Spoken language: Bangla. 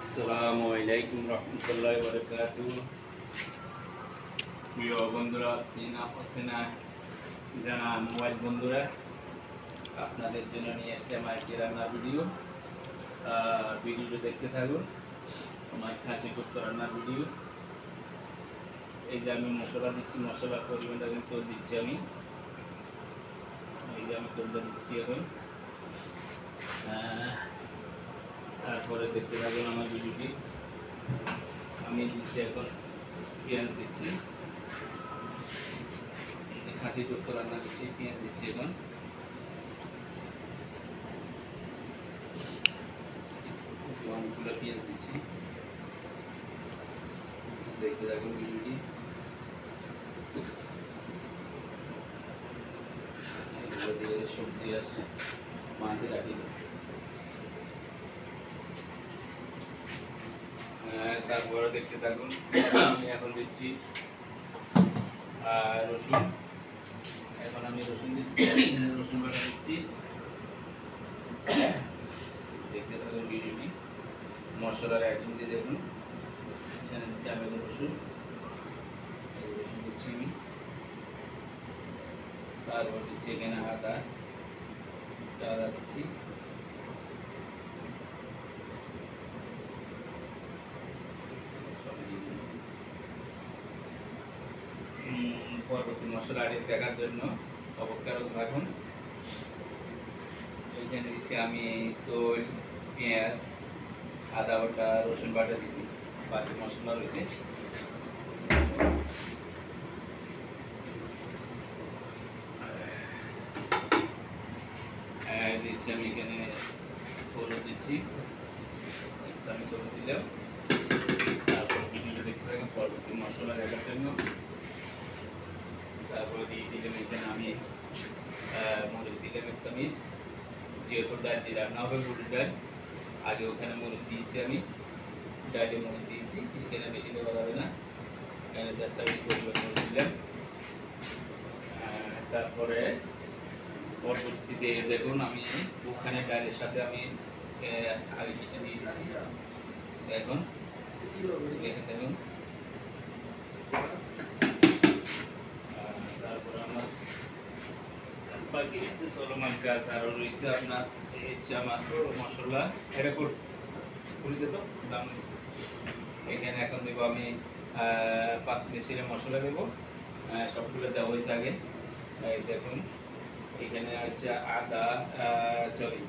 আসসালামু আলাইকুম রহমতুল্লাহি ওয়া বারাকাতুহু। প্রিয় বন্ধুরা, চেনা জানা মোবাইল বন্ধুরা, আপনাদের জন্য নিয়ে আসলাম একটি রান্নার ভিডিও। ভিডিওটি দেখতে থাকুন। আমার খাসি গোশত রান্নার ভিডিও। এই যে আমি মশলা দিচ্ছি, মশলার পরিমাণটা কিন্তু তেল দিচ্ছি আমি। এই যে আমি তেলটা দিচ্ছি এখন। তারপরে দেখতে থাকুন আমার ভিডিওটি। আমি দিচ্ছি এখন পেঁয়াজ দিচ্ছি, খাসি গোশত রান্না দিচ্ছি, পেঁয়াজ দিচ্ছি এখন। অনেকগুলো পেঁয়াজ দিচ্ছি, দেখতে থাকুন ভিডিওটি। সবজি আসছে মাঝে রাখি। তারপরে দেখতে থাকুন। আমি এখন দিচ্ছি রসুন। এখন আমি রসুন দিচ্ছি, রসুন বাটা দিচ্ছি। দেখতে থাকুন ভিডিওটি। মশলার আইটেম দিয়ে দেখুন। এখানে দিচ্ছি আমি রসুন, রসুন দিচ্ছি আমি। তারপর দিচ্ছি এখানে আদা দিচ্ছি। পরবর্তী মশলা আইটেম দেখার জন্য অপেক্ষা রাখুন। এখানে দিচ্ছি আমি তোল, পেঁয়াজ, আদা বাটা, রসুন বাটা দিচ্ছি। বাকি মশলা রয়েছে। দিচ্ছি আমি এখানে হলুদ দিচ্ছি, আমি হলুদ দিলাম। তারপর ভিডিওটা দেখতে থাকুন পরবর্তী মশলা দেখার জন্য। তারপরে দিয়ে দিলাম এখানে আমি মরিচ দিলাম এক চামচ। যেহেতু ডাল দিয়ে রান্না হবে বুটের ডাল, আগে ওখানে মরিচ দিয়েছি আমি, ডালে মরিচ দিয়েছি, এখানে বেশি দেওয়া যাবে না। এখানে 4 চামচ পরিমাণ মরিচ দিলাম। তারপরে পরবর্তীতে দেখুন আমি ওখানে ডালের সাথে আমি আগে কিছু দিয়ে দিচ্ছি। এখন দেখে দেখুন। তারপরে আমার বাকি রয়েছে সলোমান গাছ, আরও রয়েছে আপনার আমার মশলা। এটা করে দিত দাম। এখানে এখন দেবো আমি 5 মিশিয়ে মশলা দেবো। সবগুলো দেওয়া হয়েছে আগে। দেখুন এখানে হচ্ছে আদা, সরি